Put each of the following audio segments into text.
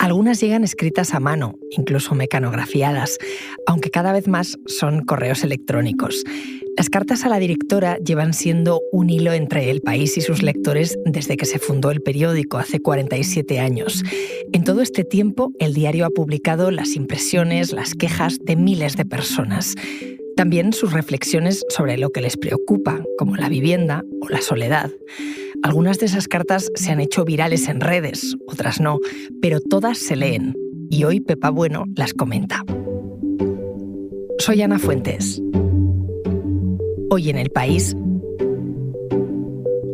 Algunas llegan escritas a mano, incluso mecanografiadas, aunque cada vez más son correos electrónicos. Las cartas a la directora llevan siendo un hilo entre el país y sus lectores desde que se fundó el periódico hace 47 años. En todo este tiempo, el diario ha publicado las impresiones, las quejas de miles de personas. También sus reflexiones sobre lo que les preocupa, como la vivienda o la soledad. Algunas de esas cartas se han hecho virales en redes, otras no, pero todas se leen. Y hoy Pepa Bueno las comenta. Soy Ana Fuentes. Hoy en El País,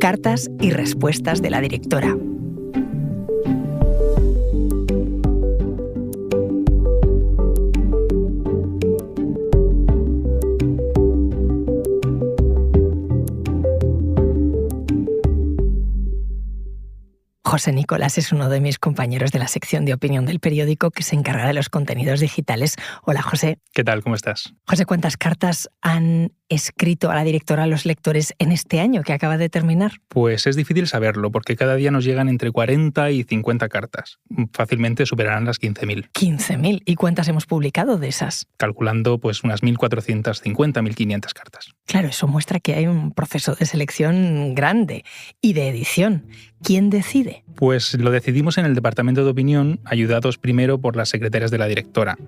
cartas y respuestas de la directora. José Nicolás es uno de mis compañeros de la sección de opinión del periódico que se encarga de los contenidos digitales. Hola, José. ¿Qué tal? ¿Cómo estás? José, ¿cuántas cartas han escrito a la directora los lectores en este año que acaba de terminar? Pues es difícil saberlo, porque cada día nos llegan entre 40 y 50 cartas. Fácilmente superarán las 15.000. 15.000. ¿Y cuántas hemos publicado de esas? Calculando pues unas 1.450, 1.500 cartas. Claro, eso muestra que hay un proceso de selección grande y de edición. ¿Quién decide? Pues lo decidimos en el departamento de opinión, ayudados primero por las secretarias de la directora,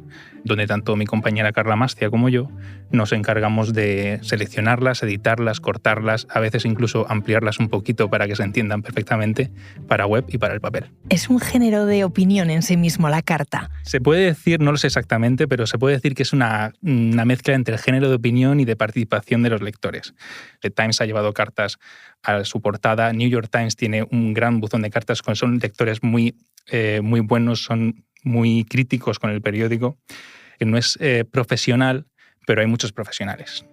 donde tanto mi compañera Carla Mastia como yo nos encargamos de seleccionarlas, editarlas, cortarlas, a veces incluso ampliarlas un poquito para que se entiendan perfectamente para web y para el papel. ¿Es un género de opinión en sí mismo la carta? Se puede decir, no lo sé exactamente, pero se puede decir que es una mezcla entre el género de opinión y de participación de los lectores. The Times ha llevado cartas a su portada, New York Times tiene un gran buzón de cartas, son lectores muy buenos, son muy críticos con el periódico, que no es profesional, pero hay muchos profesionales.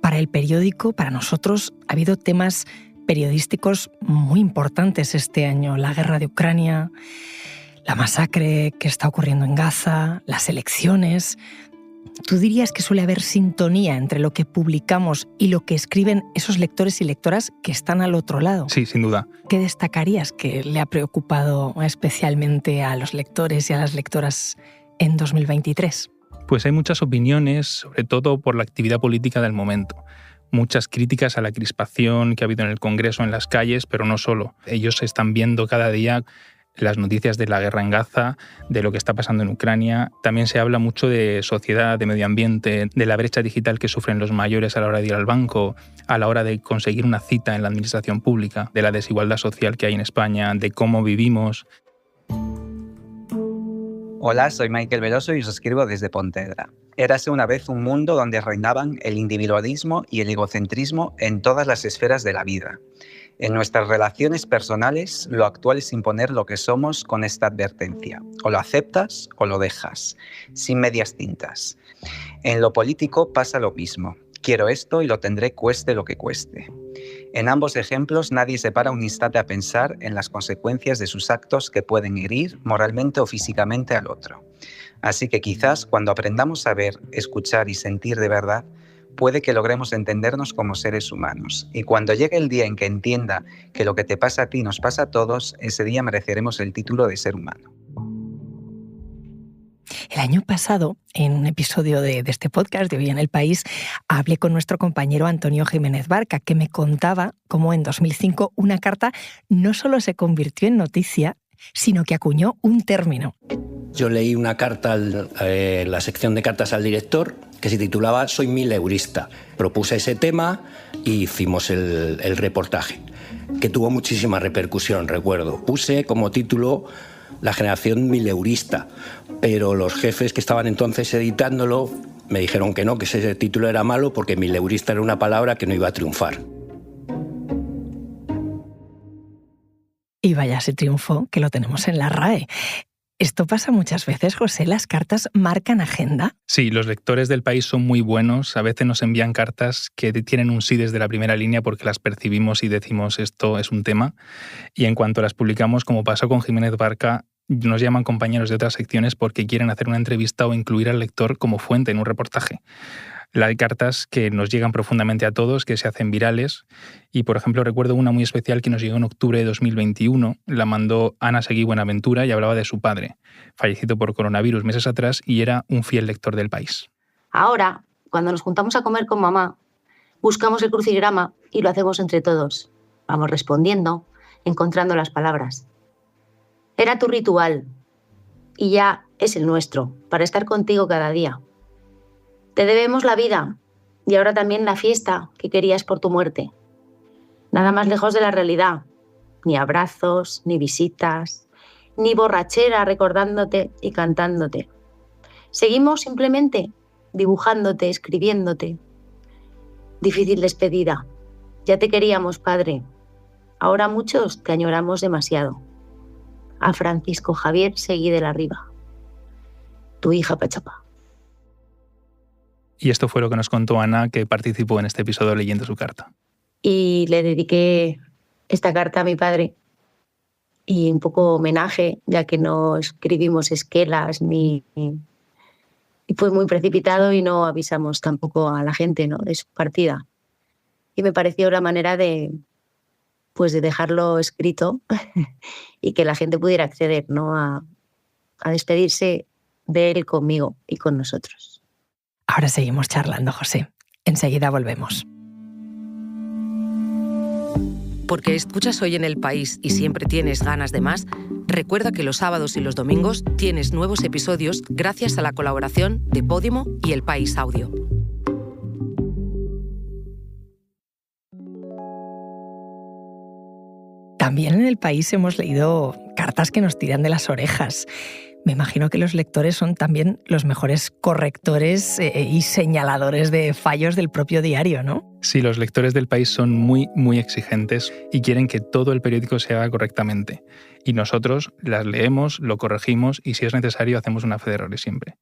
Para el periódico, para nosotros, ha habido temas periodísticos muy importantes este año. La guerra de Ucrania, la masacre que está ocurriendo en Gaza, las elecciones. ¿Tú dirías que suele haber sintonía entre lo que publicamos y lo que escriben esos lectores y lectoras que están al otro lado? Sí, sin duda. ¿Qué destacarías que le ha preocupado especialmente a los lectores y a las lectoras en 2023? Pues hay muchas opiniones, sobre todo por la actividad política del momento. Muchas críticas a la crispación que ha habido en el Congreso, en las calles, pero no solo. Ellos están viendo cada día las noticias de la guerra en Gaza, de lo que está pasando en Ucrania. También se habla mucho de sociedad, de medio ambiente, de la brecha digital que sufren los mayores a la hora de ir al banco, a la hora de conseguir una cita en la administración pública, de la desigualdad social que hay en España, de cómo vivimos. Hola, soy Michael Veloso y os escribo desde Pontevedra. Érase una vez un mundo donde reinaban el individualismo y el egocentrismo en todas las esferas de la vida. En nuestras relaciones personales, lo actual es imponer lo que somos con esta advertencia. O lo aceptas o lo dejas, sin medias tintas. En lo político pasa lo mismo. Quiero esto y lo tendré cueste lo que cueste. En ambos ejemplos nadie se para un instante a pensar en las consecuencias de sus actos que pueden herir moralmente o físicamente al otro. Así que quizás cuando aprendamos a ver, escuchar y sentir de verdad, puede que logremos entendernos como seres humanos. Y cuando llegue el día en que entienda que lo que te pasa a ti nos pasa a todos, ese día mereceremos el título de ser humano. El año pasado, en un episodio de este podcast de Hoy en El País, hablé con nuestro compañero Antonio Jiménez Barca, que me contaba cómo en 2005 una carta no solo se convirtió en noticia, sino que acuñó un término. Yo leí una carta en la sección de cartas al director que se titulaba Soy mileurista. Propuse ese tema y hicimos el reportaje, que tuvo muchísima repercusión, recuerdo. Puse como título La generación mileurista, pero los jefes que estaban entonces editándolo me dijeron que no, que ese título era malo porque mileurista era una palabra que no iba a triunfar. Y vaya, se triunfó, que lo tenemos en la RAE. ¿Esto pasa muchas veces, José? ¿Las cartas marcan agenda? Sí, los lectores del País son muy buenos. A veces nos envían cartas que tienen un sí desde la primera línea porque las percibimos y decimos esto es un tema. Y en cuanto las publicamos, como pasó con Jiménez Barca, nos llaman compañeros de otras secciones porque quieren hacer una entrevista o incluir al lector como fuente en un reportaje. Hay cartas que nos llegan profundamente a todos, que se hacen virales. Y, por ejemplo, recuerdo una muy especial que nos llegó en octubre de 2021. La mandó Ana Seguí Buenaventura y hablaba de su padre, fallecido por coronavirus meses atrás, y era un fiel lector del País. Ahora, cuando nos juntamos a comer con mamá, buscamos el crucigrama y lo hacemos entre todos. Vamos respondiendo, encontrando las palabras. Era tu ritual y ya es el nuestro, para estar contigo cada día. Te debemos la vida y ahora también la fiesta que querías por tu muerte. Nada más lejos de la realidad. Ni abrazos, ni visitas, ni borrachera recordándote y cantándote. Seguimos simplemente dibujándote, escribiéndote. Difícil despedida. Ya te queríamos, padre. Ahora muchos te añoramos demasiado. A Francisco Javier Seguí de la Riva. Tu hija Pachapa. Y esto fue lo que nos contó Ana, que participó en este episodio leyendo su carta. Y le dediqué esta carta a mi padre. Y un poco homenaje, ya que no escribimos esquelas ni... Y fue muy precipitado y no avisamos tampoco a la gente, ¿no?, de su partida. Y me pareció la manera de dejarlo escrito y que la gente pudiera acceder, ¿no?, a despedirse de él conmigo y con nosotros. Ahora seguimos charlando, José. Enseguida volvemos. Porque escuchas Hoy en el País y siempre tienes ganas de más, recuerda que los sábados y los domingos tienes nuevos episodios gracias a la colaboración de Podimo y El País Audio. También en El País hemos leído cartas que nos tiran de las orejas. Me imagino que los lectores son también los mejores correctores y señaladores de fallos del propio diario, ¿no? Sí, los lectores del País son muy, muy exigentes y quieren que todo el periódico se haga correctamente. Y nosotros las leemos, lo corregimos y, si es necesario, hacemos una fe de errores siempre.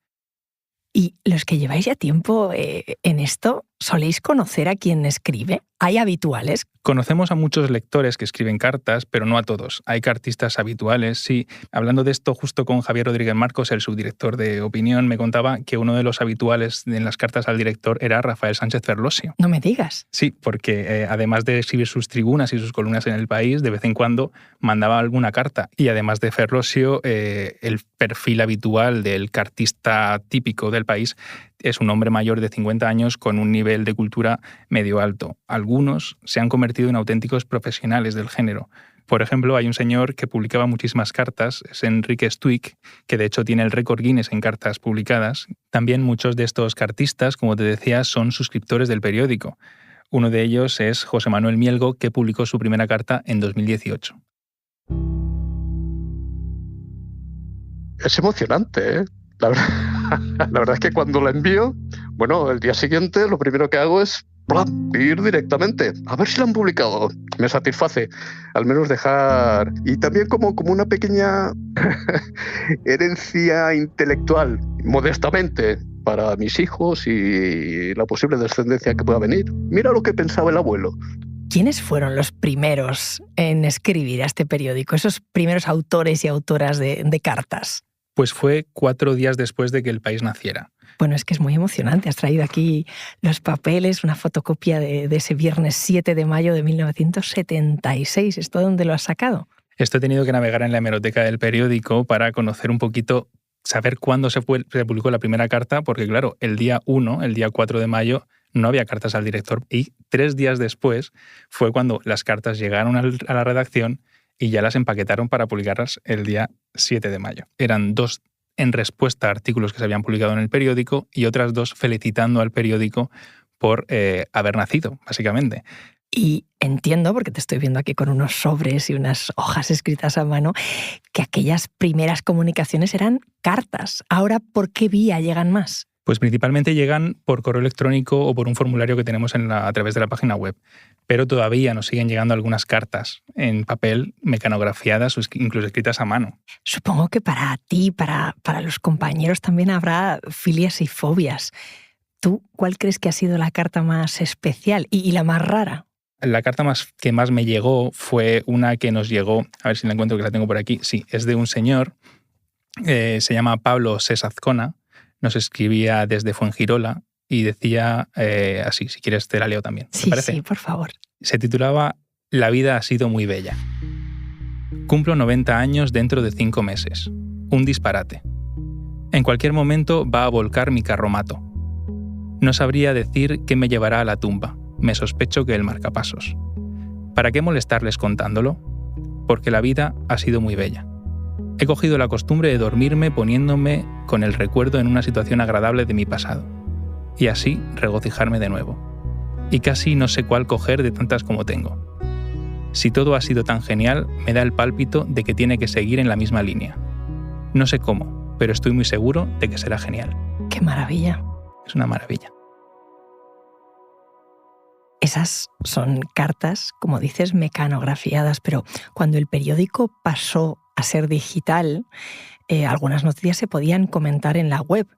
Y los que lleváis ya tiempo en esto, ¿soléis conocer a quien escribe? ¿Hay habituales? Conocemos a muchos lectores que escriben cartas, pero no a todos. Hay cartistas habituales, sí. Hablando de esto, justo con Javier Rodríguez Marcos, el subdirector de Opinión, me contaba que uno de los habituales en las cartas al director era Rafael Sánchez Ferlosio. No me digas. Sí, porque además de escribir sus tribunas y sus columnas en El País, de vez en cuando mandaba alguna carta. Y además de Ferlosio, el perfil habitual del cartista típico del País es un hombre mayor de 50 años con un nivel de cultura medio alto. Algunos se han convertido en auténticos profesionales del género. Por ejemplo, hay un señor que publicaba muchísimas cartas, es Enrique Stuick, que de hecho tiene el récord Guinness en cartas publicadas. También muchos de estos cartistas, como te decía, son suscriptores del periódico. Uno de ellos es José Manuel Mielgo, que publicó su primera carta en 2018. Es emocionante, ¿eh? La verdad es que cuando la envío, bueno, el día siguiente lo primero que hago es ir directamente, a ver si la han publicado. Me satisface al menos dejar, y también como una pequeña herencia intelectual, modestamente, para mis hijos y la posible descendencia que pueda venir. Mira lo que pensaba el abuelo. ¿Quiénes fueron los primeros en escribir a este periódico, esos primeros autores y autoras de cartas? Pues fue 4 días después de que El País naciera. Bueno, es que es muy emocionante. Has traído aquí los papeles, una fotocopia de ese viernes 7 de mayo de 1976. ¿Esto dónde lo has sacado? Esto he tenido que navegar en la hemeroteca del periódico para conocer un poquito, saber cuándo se publicó la primera carta, porque claro, el día 4 de mayo, no había cartas al director. Y 3 días después fue cuando las cartas llegaron a la redacción y ya las empaquetaron para publicarlas el día 7 de mayo. Eran 2 en respuesta a artículos que se habían publicado en el periódico y otras 2 felicitando al periódico por haber nacido, básicamente. Y entiendo, porque te estoy viendo aquí con unos sobres y unas hojas escritas a mano, que aquellas primeras comunicaciones eran cartas. Ahora, ¿por qué vía llegan más? Pues principalmente llegan por correo electrónico o por un formulario que tenemos a través de la página web. Pero todavía nos siguen llegando algunas cartas en papel, mecanografiadas o incluso escritas a mano. Supongo que para ti, para los compañeros también habrá filias y fobias. ¿Tú cuál crees que ha sido la carta más especial y la más rara? La carta que más me llegó fue una que nos llegó, a ver si la encuentro, que la tengo por aquí. Sí, es de un señor, se llama Pablo Sesazcona. Nos escribía desde Fuengirola y decía así, si quieres te la leo también. ¿Te parece? Sí, por favor. Se titulaba La vida ha sido muy bella. Cumplo 90 años dentro de 5 meses. Un disparate. En cualquier momento va a volcar mi carromato. No sabría decir qué me llevará a la tumba. Me sospecho que el marcapasos. ¿Para qué molestarles contándolo? Porque la vida ha sido muy bella. He cogido la costumbre de dormirme poniéndome con el recuerdo en una situación agradable de mi pasado. Y así regocijarme de nuevo. Y casi no sé cuál coger de tantas como tengo. Si todo ha sido tan genial, me da el pálpito de que tiene que seguir en la misma línea. No sé cómo, pero estoy muy seguro de que será genial. ¡Qué maravilla! Es una maravilla. Esas son cartas, como dices, mecanografiadas, pero cuando el periódico pasó a ser digital, algunas noticias se podían comentar en la web.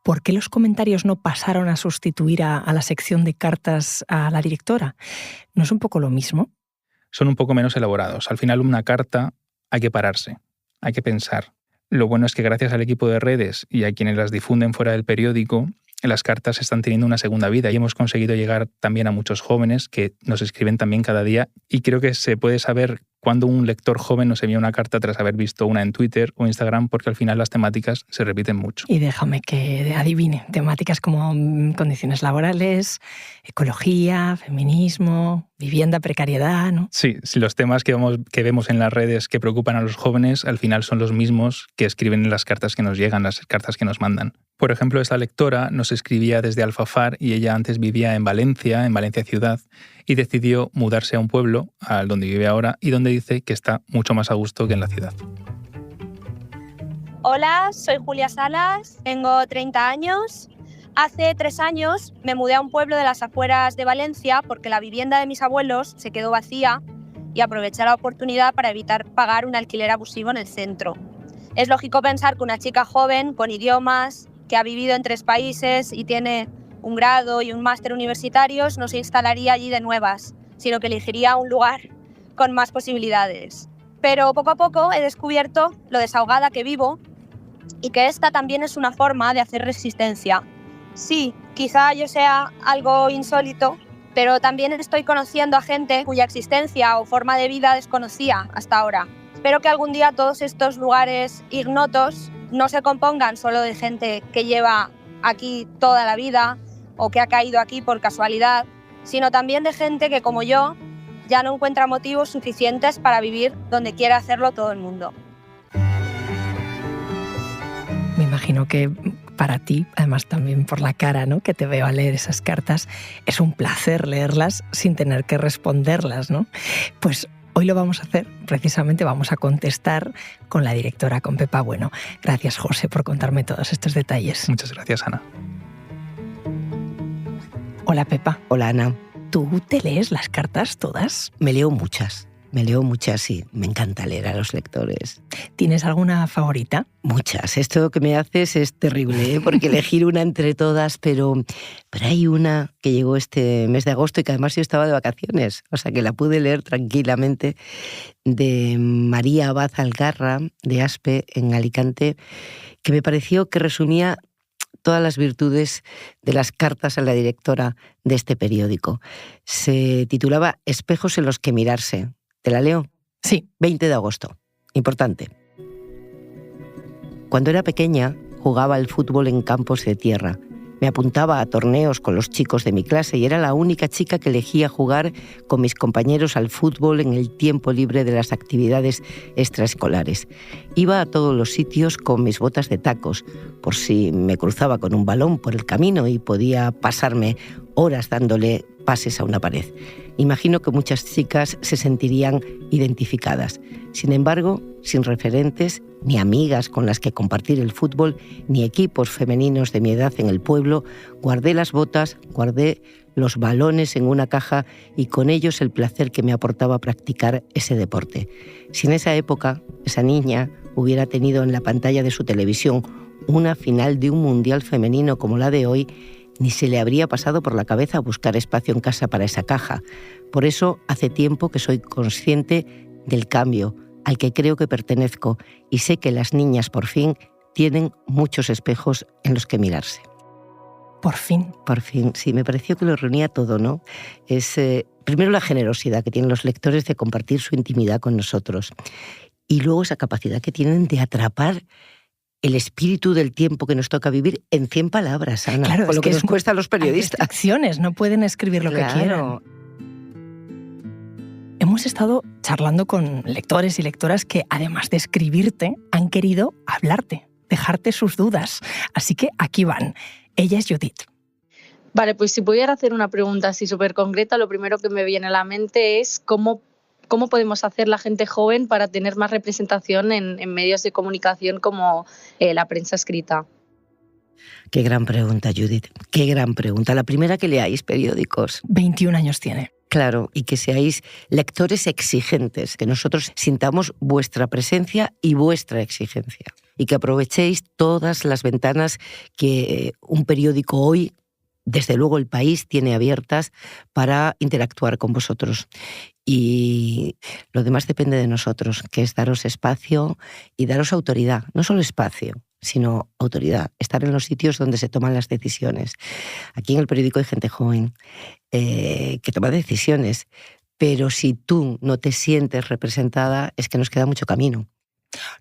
¿Por qué los comentarios no pasaron a sustituir a la sección de cartas a la directora? ¿No es un poco lo mismo? Son un poco menos elaborados. Al final, una carta hay que pararse, hay que pensar. Lo bueno es que gracias al equipo de redes y a quienes las difunden fuera del periódico, las cartas están teniendo una segunda vida y hemos conseguido llegar también a muchos jóvenes que nos escriben también cada día, y creo que se puede saber cuándo un lector joven nos envía una carta tras haber visto una en Twitter o Instagram, porque al final las temáticas se repiten mucho. Y déjame que adivine, temáticas como condiciones laborales, ecología, feminismo, vivienda, precariedad, ¿no? Sí, los temas que vemos en las redes que preocupan a los jóvenes al final son los mismos que escriben en las cartas que nos llegan, las cartas que nos mandan. Por ejemplo, esta lectora nos escribía desde Alfafar y ella antes vivía en Valencia ciudad, y decidió mudarse a un pueblo, al donde vive ahora, y donde dice que está mucho más a gusto que en la ciudad. Hola, soy Julia Salas, tengo 30 años. Hace 3 años me mudé a un pueblo de las afueras de Valencia porque la vivienda de mis abuelos se quedó vacía y aproveché la oportunidad para evitar pagar un alquiler abusivo en el centro. Es lógico pensar que una chica joven, con idiomas, que ha vivido en 3 países y tiene un grado y un máster universitarios, no se instalaría allí de nuevas, sino que elegiría un lugar con más posibilidades. Pero poco a poco he descubierto lo desahogada que vivo y que esta también es una forma de hacer resistencia. Sí, quizá yo sea algo insólito, pero también estoy conociendo a gente cuya existencia o forma de vida desconocía hasta ahora. Espero que algún día todos estos lugares ignotos no se compongan solo de gente que lleva aquí toda la vida o que ha caído aquí por casualidad, sino también de gente que, como yo, ya no encuentra motivos suficientes para vivir donde quiera hacerlo todo el mundo. Me imagino que para ti, además también por la cara, ¿no?, que te veo a leer esas cartas, es un placer leerlas sin tener que responderlas, ¿no? Pues hoy lo vamos a hacer, precisamente vamos a contestar con la directora, con Pepa Bueno. Gracias, José, por contarme todos estos detalles. Muchas gracias, Ana. Hola, Pepa. Hola, Ana. ¿Tú te lees las cartas todas? Me leo muchas y me encanta leer a los lectores. ¿Tienes alguna favorita? Muchas. Esto que me haces es terrible, ¿eh? Porque elegir una entre todas, pero hay una que llegó este mes de agosto y que además yo estaba de vacaciones, o sea que la pude leer tranquilamente, de María Abad Algarra, de Aspe, en Alicante, que me pareció que resumía todas las virtudes de las cartas a la directora de este periódico. Se titulaba Espejos en los que mirarse. ¿Te la leo? Sí. 20 de agosto. Importante. Cuando era pequeña, jugaba al fútbol en campos de tierra. Me apuntaba a torneos con los chicos de mi clase y era la única chica que elegía jugar con mis compañeros al fútbol en el tiempo libre de las actividades extraescolares. Iba a todos los sitios con mis botas de tacos, por si me cruzaba con un balón por el camino y podía pasarme horas dándole pases a una pared. Imagino que muchas chicas se sentirían identificadas. Sin embargo, sin referentes, ni amigas con las que compartir el fútbol, ni equipos femeninos de mi edad en el pueblo, guardé las botas, guardé los balones en una caja y con ellos el placer que me aportaba practicar ese deporte. Si en esa época, esa niña hubiera tenido en la pantalla de su televisión una final de un mundial femenino como la de hoy, ni se le habría pasado por la cabeza buscar espacio en casa para esa caja. Por eso hace tiempo que soy consciente del cambio al que creo que pertenezco y sé que las niñas por fin tienen muchos espejos en los que mirarse. Por fin. Por fin, sí, me pareció que lo reunía todo, ¿no? Es primero la generosidad que tienen los lectores de compartir su intimidad con nosotros y luego esa capacidad que tienen de atrapar el espíritu del tiempo que nos toca vivir en 100 palabras, Ana, Claro, con lo que nos cuesta a los periodistas. Hay restricciones, no pueden escribir lo que quieran. Hemos estado charlando con lectores y lectoras que, además de escribirte, han querido hablarte, dejarte sus dudas. Así que aquí van. Ella es Judith. Vale, pues si pudiera hacer una pregunta así súper concreta, lo primero que me viene a la mente es cómo podemos hacer la gente joven para tener más representación en medios de comunicación como la prensa escrita. Qué gran pregunta, Judith. Qué gran pregunta. La primera, que leáis periódicos. 21 años tiene. Claro, y que seáis lectores exigentes, que nosotros sintamos vuestra presencia y vuestra exigencia. Y que aprovechéis todas las ventanas que un periódico hoy, desde luego El País, tiene abiertas para interactuar con vosotros. Y lo demás depende de nosotros, que es daros espacio y daros autoridad. No solo espacio, sino autoridad. Estar en los sitios donde se toman las decisiones. Aquí en el periódico hay gente joven que toma decisiones, pero si tú no te sientes representada, es que nos queda mucho camino.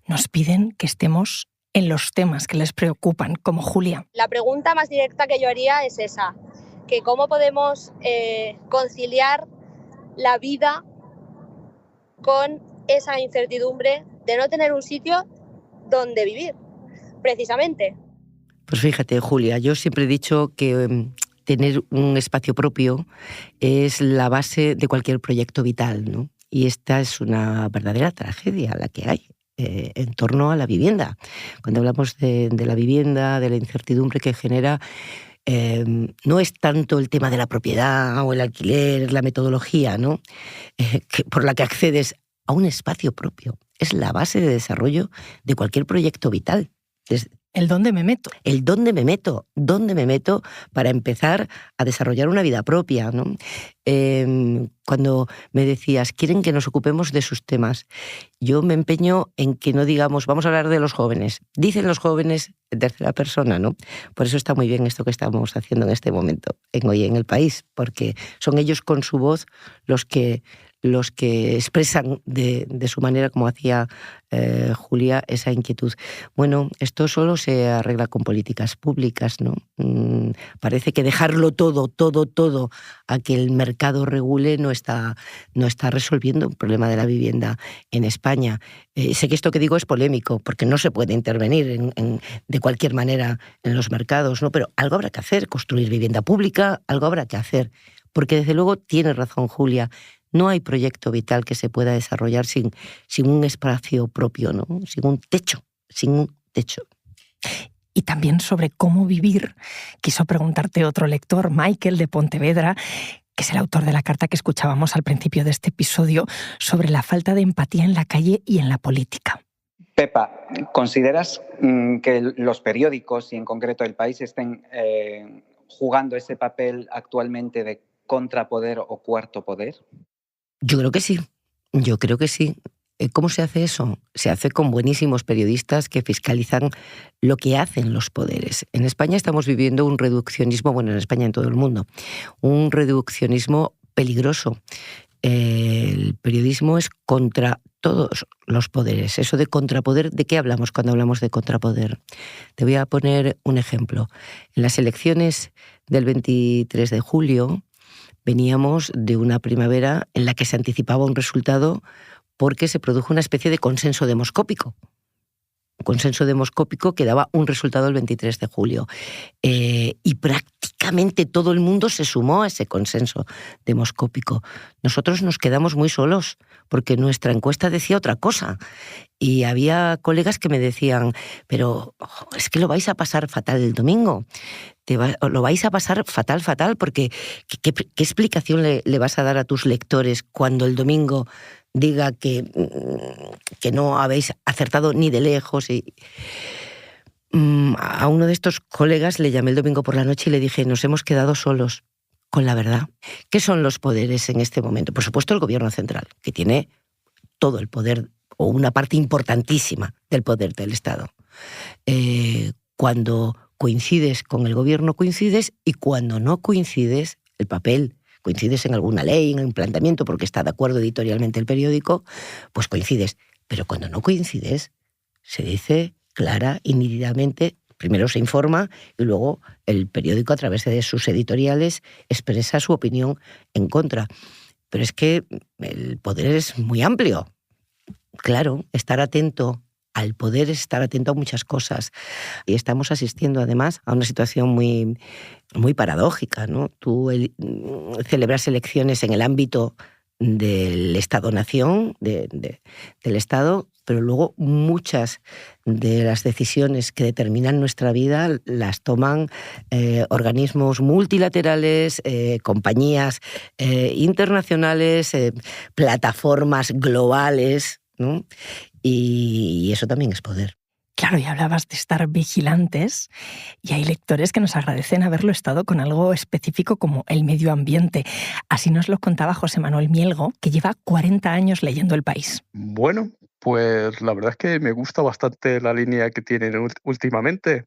Nos piden que estemos en los temas que les preocupan, como Julia. La pregunta más directa que yo haría es esa, que cómo podemos conciliar la vida con esa incertidumbre de no tener un sitio donde vivir, precisamente. Pues fíjate, Julia, yo siempre he dicho que tener un espacio propio es la base de cualquier proyecto vital, ¿no? Y esta es una verdadera tragedia la que hay en torno a la vivienda. Cuando hablamos de la vivienda, de la incertidumbre que genera, no es tanto el tema de la propiedad o el alquiler, la metodología, ¿no? Por la que accedes a un espacio propio. Es la base de desarrollo de cualquier proyecto vital. ¿El dónde me meto? El dónde me meto para empezar a desarrollar una vida propia, ¿no? Cuando me decías, quieren que nos ocupemos de sus temas, yo me empeño en que no digamos, vamos a hablar de los jóvenes. Dicen los jóvenes en tercera persona, ¿no? Por eso está muy bien esto que estamos haciendo en este momento, Hoy en el País, porque son ellos con su voz los que expresan de su manera, como hacía Julia, esa inquietud. Bueno, esto solo se arregla con políticas públicas, ¿no? Parece que dejarlo todo a que el mercado regule no está resolviendo un problema de la vivienda en España. Sé que esto que digo es polémico, porque no se puede intervenir de cualquier manera en los mercados, ¿no? Pero algo habrá que hacer, construir vivienda pública, algo habrá que hacer. Porque desde luego tiene razón Julia, no hay proyecto vital que se pueda desarrollar sin un espacio propio, ¿no? Sin un techo. Y también sobre cómo vivir, quiso preguntarte otro lector, Michael de Pontevedra, que es el autor de la carta que escuchábamos al principio de este episodio, sobre la falta de empatía en la calle y en la política. Pepa, ¿consideras que los periódicos, y en concreto El País, estén jugando ese papel actualmente de contrapoder o cuarto poder? Yo creo que sí. ¿Cómo se hace eso? Se hace con buenísimos periodistas que fiscalizan lo que hacen los poderes. En España estamos viviendo un reduccionismo, bueno, en España, en todo el mundo, un reduccionismo peligroso. El periodismo es contra todos los poderes. Eso de contrapoder, ¿de qué hablamos cuando hablamos de contrapoder? Te voy a poner un ejemplo. En las elecciones del 23 de julio veníamos de una primavera en la que se anticipaba un resultado porque se produjo una especie de consenso demoscópico. Un consenso demoscópico que daba un resultado el 23 de julio. Y prácticamente todo el mundo se sumó a ese consenso demoscópico. Nosotros nos quedamos muy solos porque nuestra encuesta decía otra cosa. Y había colegas que me decían, pero es que lo vais a pasar fatal el domingo. Lo vais a pasar fatal, porque ¿qué explicación le vas a dar a tus lectores cuando el domingo diga que no habéis acertado ni de lejos? Y a uno de estos colegas le llamé el domingo por la noche y le dije, nos hemos quedado solos con la verdad. ¿Qué son los poderes en este momento? Por supuesto el gobierno central, que tiene todo el poder o una parte importantísima del poder del Estado. Cuando coincides con el gobierno, coincides, y cuando no coincides, el papel, coincides en alguna ley, en un planteamiento, porque está de acuerdo editorialmente el periódico, pues coincides. Pero cuando no coincides, se dice clara y nítidamente, primero se informa y luego el periódico, a través de sus editoriales, expresa su opinión en contra. Pero es que el poder es muy amplio. Claro, estar atento al poder es estar atento a muchas cosas. Y estamos asistiendo, además, a una situación muy, muy paradójica, ¿no? Tú celebras elecciones en el ámbito del Estado-Nación, del Estado, pero luego muchas de las decisiones que determinan nuestra vida las toman organismos multilaterales, compañías internacionales, plataformas globales, ¿no? Y eso también es poder. Claro, y hablabas de estar vigilantes, y hay lectores que nos agradecen haberlo estado con algo específico como el medio ambiente. Así nos lo contaba José Manuel Mielgo, que lleva 40 años leyendo El País. Bueno, pues la verdad es que me gusta bastante la línea que tienen últimamente.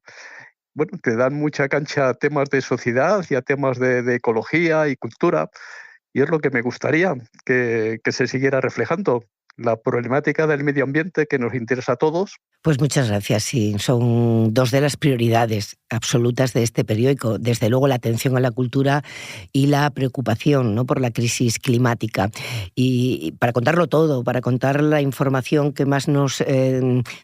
Bueno, te dan mucha cancha a temas de sociedad y a temas de ecología y cultura, y es lo que me gustaría que se siguiera reflejando. La problemática del medio ambiente que nos interesa a todos. Pues muchas gracias, sí. Son dos de las prioridades absolutas de este periódico. Desde luego la atención a la cultura y la preocupación, ¿no?, por la crisis climática. Y para contarlo todo, para contar la información que más nos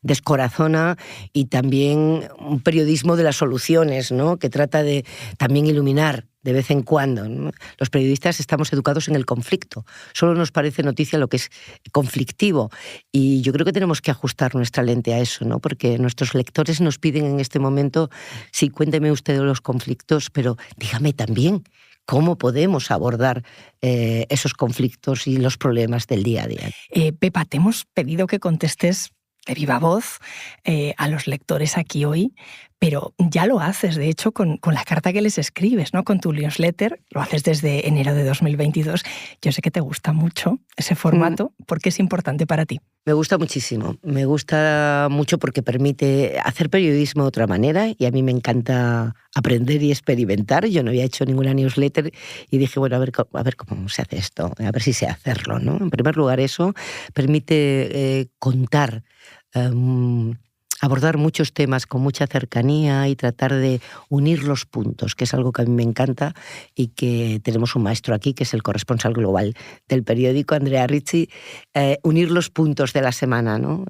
descorazona, y también un periodismo de las soluciones, ¿no?, que trata de también iluminar de vez en cuando, ¿no? Los periodistas estamos educados en el conflicto. Solo nos parece noticia lo que es conflictivo. Y yo creo que tenemos que ajustar nuestra lente a eso, ¿no? Porque nuestros lectores nos piden en este momento, sí, cuénteme usted de los conflictos, pero dígame también cómo podemos abordar esos conflictos y los problemas del día a día. Pepa, te hemos pedido que contestes de viva voz a los lectores aquí hoy, pero ya lo haces, de hecho, con la carta que les escribes, ¿no? Con tu newsletter, lo haces desde enero de 2022. Yo sé que te gusta mucho ese formato. ¿Por qué es importante para ti? Me gusta muchísimo. Me gusta mucho porque permite hacer periodismo de otra manera, y a mí me encanta aprender y experimentar. Yo no había hecho ninguna newsletter y dije, bueno, a ver cómo se hace esto, a ver si sé hacerlo, ¿no? En primer lugar, eso permite contar, abordar muchos temas con mucha cercanía y tratar de unir los puntos, que es algo que a mí me encanta, y que tenemos un maestro aquí, que es el corresponsal global del periódico, Andrea Ricci, unir los puntos de la semana, ¿no?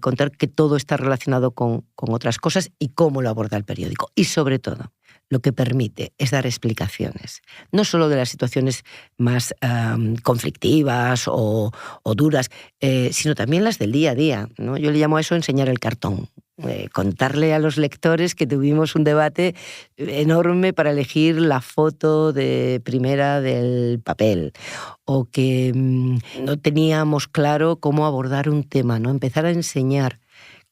Contar que todo está relacionado con otras cosas y cómo lo aborda el periódico. Y sobre todo, lo que permite es dar explicaciones, no solo de las situaciones más conflictivas o duras, sino también las del día a día, ¿no? Yo le llamo a eso enseñar el cartón. Contarle a los lectores que tuvimos un debate enorme para elegir la foto de primera del papel, o que no teníamos claro cómo abordar un tema, ¿no? Empezar a enseñar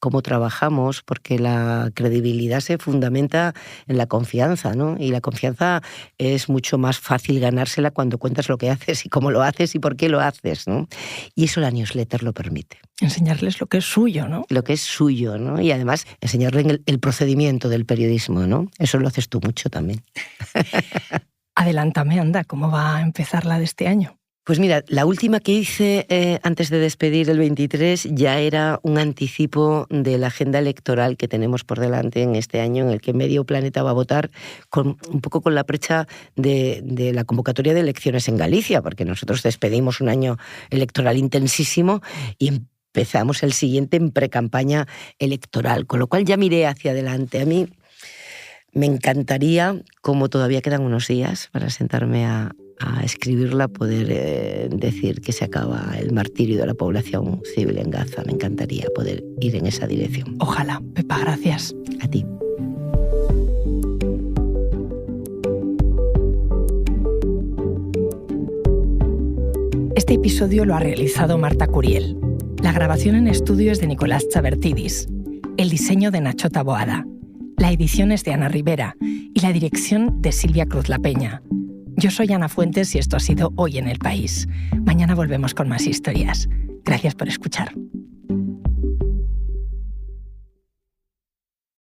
cómo trabajamos, porque la credibilidad se fundamenta en la confianza, ¿no? Y la confianza es mucho más fácil ganársela cuando cuentas lo que haces y cómo lo haces y por qué lo haces, ¿no? Y eso la newsletter lo permite. Enseñarles lo que es suyo, ¿no? Lo que es suyo, ¿no? Y además enseñarles el procedimiento del periodismo, ¿no? Eso lo haces tú mucho también. Adelántame, anda, ¿cómo va a empezar la de este año? Pues mira, la última que hice antes de despedir el 23 ya era un anticipo de la agenda electoral que tenemos por delante en este año, en el que medio planeta va a votar, un poco con la precha de la convocatoria de elecciones en Galicia, porque nosotros despedimos un año electoral intensísimo y empezamos el siguiente en precampaña electoral, con lo cual ya miré hacia adelante. A mí me encantaría, como todavía quedan unos días para sentarme a escribirla, poder decir que se acaba el martirio de la población civil en Gaza. Me encantaría poder ir en esa dirección. Ojalá. Pepa, gracias. A ti. Este episodio lo ha realizado Marta Curiel. La grabación en estudio es de Nicolás Chabertidis. El diseño de Nacho Taboada. La edición es de Ana Rivera y la dirección de Silvia Cruz La Peña. Yo soy Ana Fuentes y esto ha sido Hoy en el País. Mañana volvemos con más historias. Gracias por escuchar.